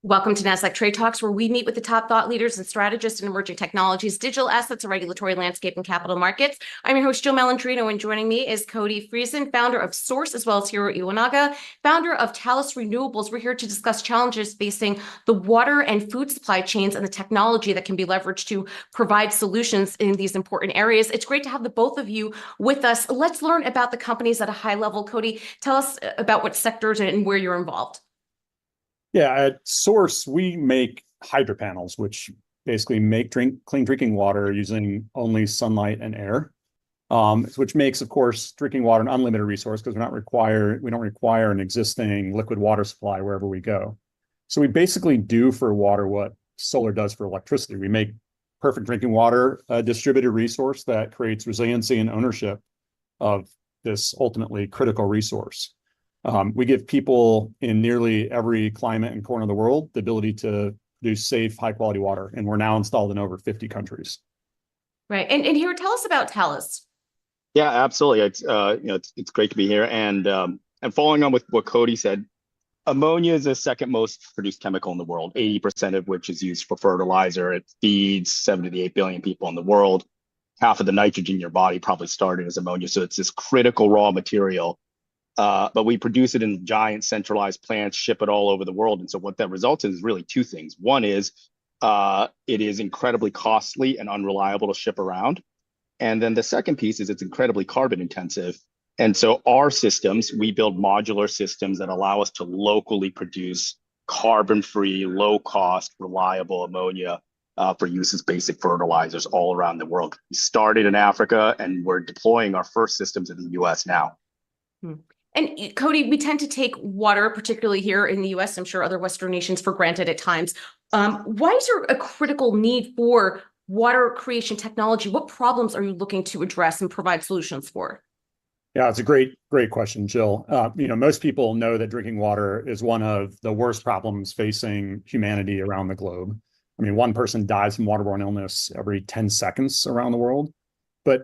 Welcome to Nasdaq TradeTalks, where we meet with the top thought leaders and strategists in emerging technologies, digital assets, and regulatory landscape and capital markets. I'm your host, Jill Malandrino, and joining me is Cody Friesen, founder of SOURCE, as well as Hiro Iwanaga, founder of Talus Renewables. We're here to discuss challenges facing the water and food supply chains and the technology that can be leveraged to provide solutions in these important areas. It's great to have the both of you with us. Let's learn about the companies at a high level. Cody, tell us about what sectors and where you're involved. Yeah, at Source, we make hydro panels, which basically make clean drinking water using only sunlight and air, which makes, of course, drinking water an unlimited resource because we don't require an existing liquid water supply wherever we go. So we basically do for water what solar does for electricity. We make perfect drinking water a distributed resource that creates resiliency and ownership of this ultimately critical resource. We give people in nearly every climate and corner of the world the ability to produce safe, high-quality water, and we're now installed in over 50 countries. Right, and Hiro, tell us about Talus. Yeah, absolutely. It's great to be here, and following on with what Cody said, ammonia is the second most produced chemical in the world, 80% of which is used for fertilizer. It feeds 7 to the 8 billion people in the world. Half of the nitrogen in your body probably started as ammonia, so it's this critical raw material. But we produce it in giant centralized plants, ship it all over the world. And so what that results in is really two things. One is it is incredibly costly and unreliable to ship around. And then the second piece is it's incredibly carbon intensive. And so our systems, we build modular systems that allow us to locally produce carbon-free, low-cost, reliable ammonia for use as basic fertilizers all around the world. We started in Africa, and we're deploying our first systems in the US now. And Cody, we tend to take water, particularly here in the US, I'm sure other Western nations, for granted at times. Why is there a critical need for water creation technology? What problems are you looking to address and provide solutions for? Yeah, it's a great question, Jill. Most people know that drinking water is one of the worst problems facing humanity around the globe. I mean, one person dies from waterborne illness every 10 seconds around the world. But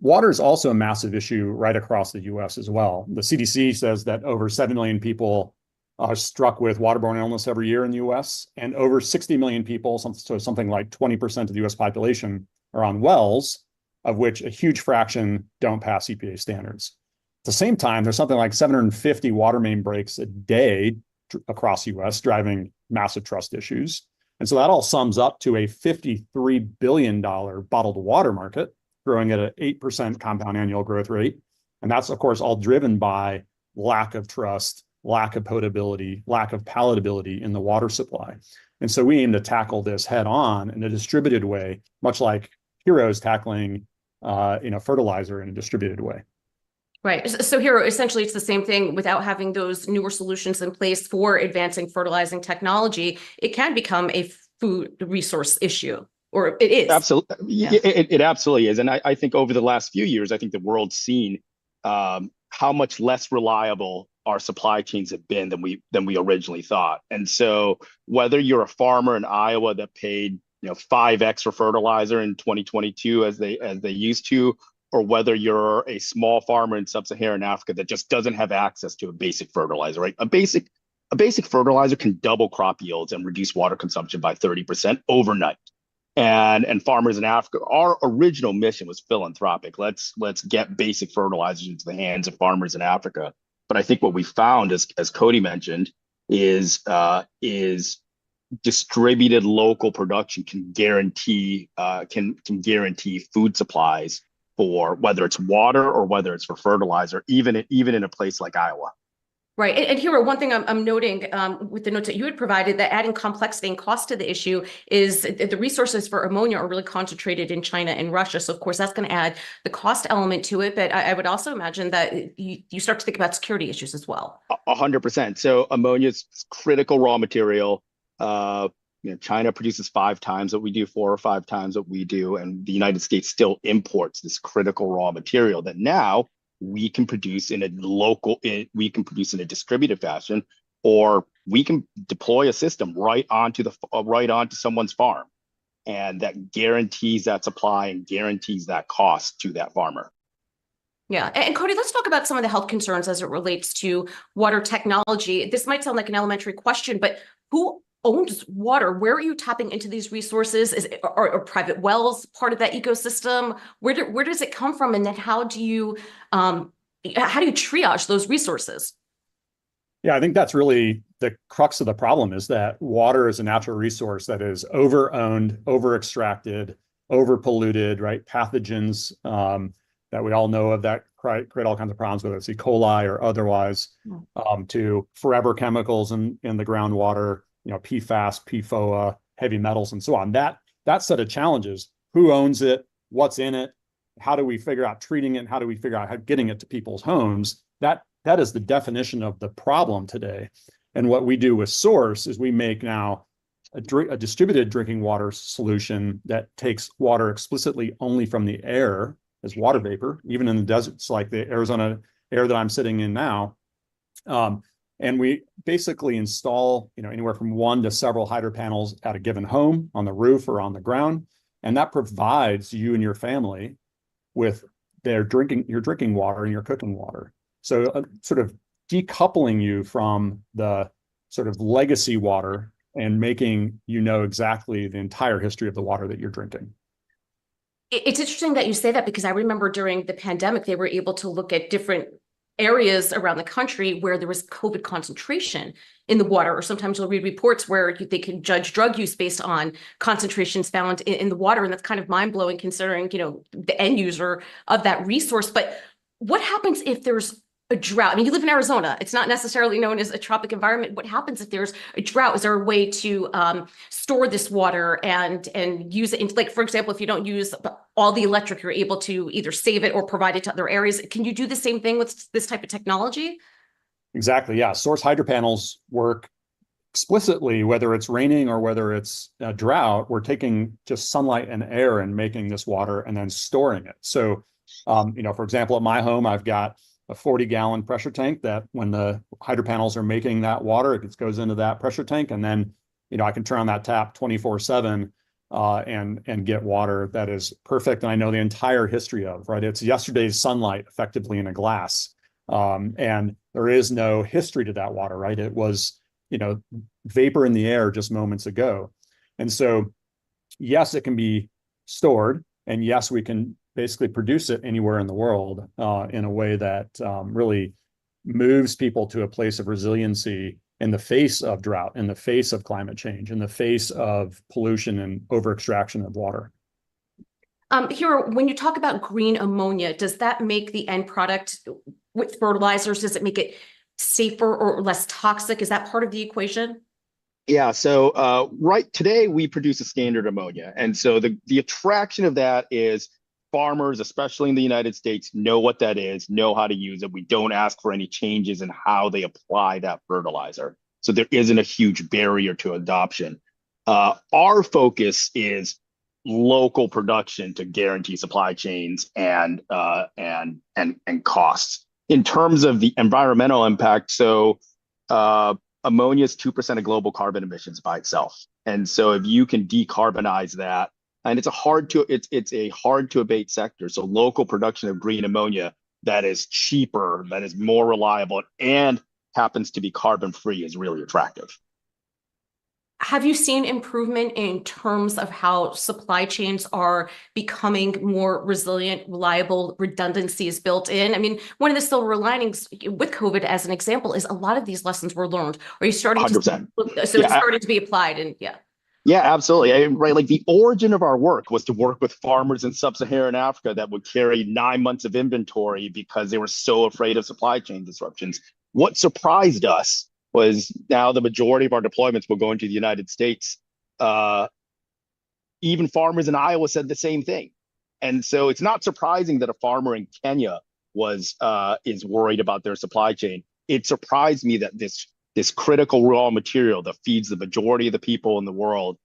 water is also a massive issue right across the US as well. The CDC says that over 7 million people are struck with waterborne illness every year in the US, and over 60 million people, so something like 20% of the US population, are on wells, of which a huge fraction don't pass EPA standards. At the same time, there's something like 750 water main breaks a day across the US, driving massive trust issues. And so that all sums up to a $53 billion bottled water market, growing at an 8% compound annual growth rate. And that's, of course, all driven by lack of trust, lack of potability, lack of palatability in the water supply. And so we aim to tackle this head on in a distributed way, much like Hiro's tackling fertilizer in a distributed way. Right. So Hiro, essentially, it's the same thing. Without having those newer solutions in place for advancing fertilizing technology, it can become a food resource issue. Or it is. Absolutely. Yeah. It absolutely is. And I think over the last few years, I think the world's seen how much less reliable our supply chains have been than we originally thought. And so whether you're a farmer in Iowa that paid 5x for fertilizer in 2022 as they used to, or whether you're a small farmer in sub-Saharan Africa that just doesn't have access to a basic fertilizer, right? A basic fertilizer can double crop yields and reduce water consumption by 30% overnight. And farmers in Africa, our original mission was philanthropic. Let's get basic fertilizers into the hands of farmers in Africa. But I think what we found, as Cody mentioned, is distributed local production can guarantee food supplies for whether it's water or whether it's for fertilizer, even in a place like Iowa. Right. And Hiro, one thing I'm noting with the notes that you had provided, that adding complexity and cost to the issue is the resources for ammonia are really concentrated in China and Russia. So, of course, that's going to add the cost element to it. But I would also imagine that you start to think about security issues as well. 100%. So ammonia is critical raw material. China produces 5 times what we do, 4 or 5 times what we do. And the United States still imports this critical raw material that now we can produce in a distributed fashion, or we can deploy a system right onto someone's farm, and that guarantees that supply and guarantees that cost to that farmer. Yeah. And Cody, let's talk about some of the health concerns as it relates to water technology. This might sound like an elementary question, but who owns water? Where are you tapping into these resources? Are private wells part of that ecosystem? Where does it come from? And then how do you triage those resources? Yeah, I think that's really the crux of the problem, is that water is a natural resource that is over-owned, over-extracted, over-polluted, right? Pathogens that we all know of that create all kinds of problems, whether it's E. coli or otherwise, to forever chemicals in the groundwater, PFAS, PFOA, heavy metals, and so on. That set of challenges: who owns it, what's in it, how do we figure out treating it, and how do we figure out how getting it to people's homes? That is the definition of the problem today. And what we do with Source is we make now a distributed drinking water solution that takes water explicitly only from the air as water vapor, even in the deserts like the Arizona air that I'm sitting in now. And we basically install, anywhere from one to several hydro panels at a given home, on the roof or on the ground. And that provides you and your family with your drinking water and your cooking water. So sort of decoupling you from the sort of legacy water and making exactly the entire history of the water that you're drinking. It's interesting that you say that, because I remember during the pandemic, they were able to look at different areas around the country where there was COVID concentration in the water, or sometimes you'll read reports where they can judge drug use based on concentrations found in the water. And that's kind of mind-blowing, considering, the end user of that resource. But what happens if there's a drought? I mean, you live in Arizona. It's not necessarily known as a tropic environment. What happens if there's a drought? Is there a way to store this water and use it? Like, for example, if you don't use all the electric, you're able to either save it or provide it to other areas. Can you do the same thing with this type of technology? Exactly. Yeah. Source hydro panels work explicitly, whether it's raining or whether it's a drought. We're taking just sunlight and air and making this water and then storing it. So, for example, at my home, I've got a 40-gallon pressure tank that when the hydro panels are making that water, it goes into that pressure tank. And then, I can turn on that tap 24/7 and get water that is perfect. And I know the entire history of, right? It's yesterday's sunlight effectively in a glass. And there is no history to that water, right? It was, vapor in the air just moments ago. And so, yes, it can be stored. And yes, we can basically produce it anywhere in the world in a way that really moves people to a place of resiliency in the face of drought, in the face of climate change, in the face of pollution and over-extraction of water. Hiro, when you talk about green ammonia, does that make the end product with fertilizers, does it make it safer or less toxic? Is that part of the equation? Yeah, so right today we produce a standard ammonia. And so the attraction of that is farmers, especially in the United States, know what that is, know how to use it. We don't ask for any changes in how they apply that fertilizer. So there isn't a huge barrier to adoption. Our focus is local production to guarantee supply chains and costs. In terms of the environmental impact, so ammonia is 2% of global carbon emissions by itself. And so if you can decarbonize that, and it's a hard to abate sector. So local production of green ammonia that is cheaper, that is more reliable, and happens to be carbon free is really attractive. Have you seen improvement in terms of how supply chains are becoming more resilient, reliable, redundancy is built in? I mean, one of the silver linings with COVID, as an example, is a lot of these lessons were learned. Are you starting 100%. So it's starting to be applied, and yeah. Yeah, absolutely. Right. Like the origin of our work was to work with farmers in sub-Saharan Africa that would carry 9 months of inventory because they were so afraid of supply chain disruptions. What surprised us was now the majority of our deployments will go into the United States. Even farmers in Iowa said the same thing. And so it's not surprising that a farmer in Kenya is worried about their supply chain. It surprised me that this critical raw material that feeds the majority of the people in the world,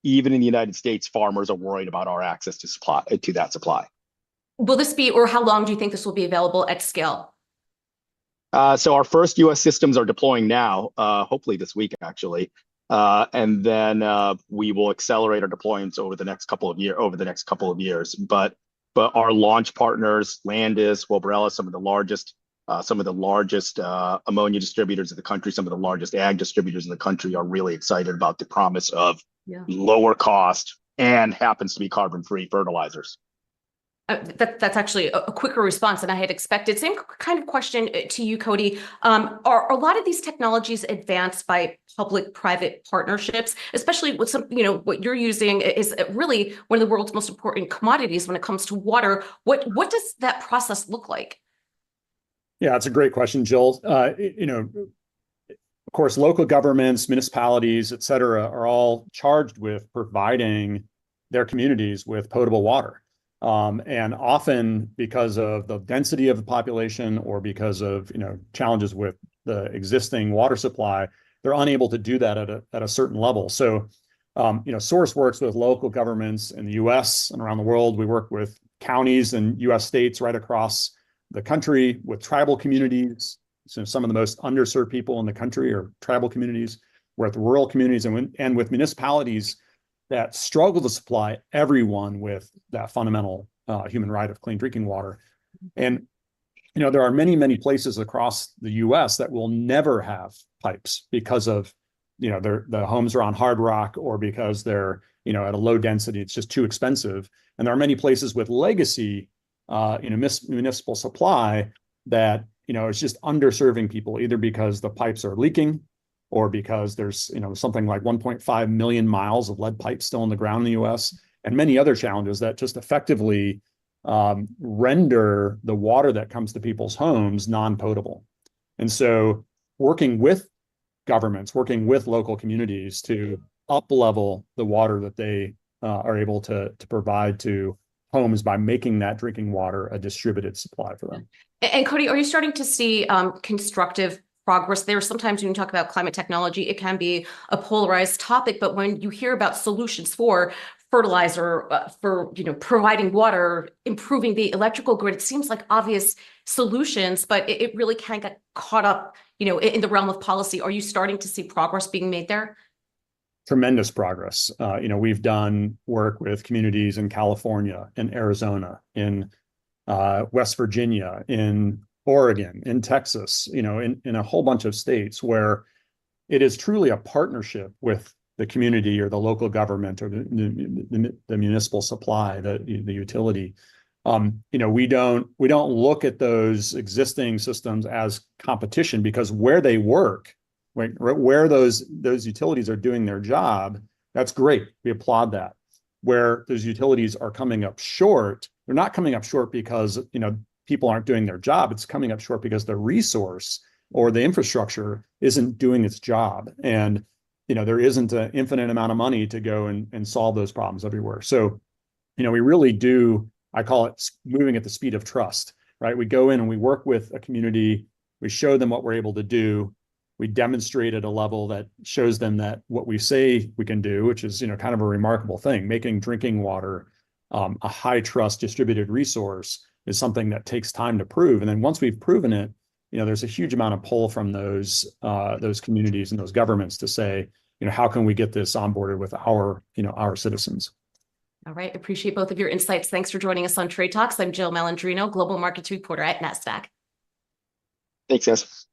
even in the United States, farmers are worried about our access to that supply. Will this be, or how long do you think this will be available at scale? So our first U.S. systems are deploying now, hopefully this week, actually. And then we will accelerate our deployments over the next couple of years. But our launch partners, Landis, Wilbarella, some of the largest Some of the largest ammonia distributors in the country, some of the largest ag distributors in the country are really excited about the promise of lower cost and happens to be carbon-free fertilizers. That's actually a quicker response than I had expected. Same kind of question to you, Cody. Are a lot of these technologies advanced by public-private partnerships, especially with some, what you're using is really one of the world's most important commodities when it comes to water. What does that process look like? Yeah, it's a great question, Jill. Of course, local governments, municipalities, et cetera, are all charged with providing their communities with potable water. And often because of the density of the population or because of challenges with the existing water supply, they're unable to do that at a certain level. So, SOURCE works with local governments in the U.S. and around the world. We work with counties and U.S. states right across the country, with tribal communities. So some of the most underserved people in the country are tribal communities. We're at the rural communities and with municipalities that struggle to supply everyone with that fundamental human right of clean drinking water. And, there are many, many places across the US that will never have pipes because of, the homes are on hard rock or because they're, at a low density, it's just too expensive. And there are many places with legacy, municipal supply that, it's just underserving people, either because the pipes are leaking or because there's, something like 1.5 million miles of lead pipes still in the ground in the US, and many other challenges that just effectively render the water that comes to people's homes non-potable. And so working with governments, working with local communities to up-level the water that they are able to provide to homes by making that drinking water a distributed supply for them. And Cody, are you starting to see constructive progress there? Sometimes when you talk about climate technology, it can be a polarized topic, but when you hear about solutions for fertilizer, for providing water, improving the electrical grid, it seems like obvious solutions, but it really can get caught up, in the realm of policy. Are you starting to see progress being made there? Tremendous progress. We've done work with communities in California, in Arizona, in West Virginia, in Oregon, in Texas, in a whole bunch of states where it is truly a partnership with the community or the local government or the municipal supply, the utility. We don't look at those existing systems as competition, because where they work, where those utilities are doing their job, that's great. We applaud that. Where those utilities are coming up short, they're not coming up short because people aren't doing their job. It's coming up short because the resource or the infrastructure isn't doing its job. And there isn't an infinite amount of money to go and solve those problems everywhere. So, we really do, I call it moving at the speed of trust, right? We go in and we work with a community, we show them what we're able to do. We demonstrate at a level that shows them that what we say we can do, which is, kind of a remarkable thing, making drinking water a high trust distributed resource, is something that takes time to prove. And then once we've proven it, there's a huge amount of pull from those communities and those governments to say, how can we get this onboarded with our citizens? All right. Appreciate both of your insights. Thanks for joining us on Trade Talks. I'm Jill Malandrino, Global Markets Reporter at Nasdaq. Thanks, guys.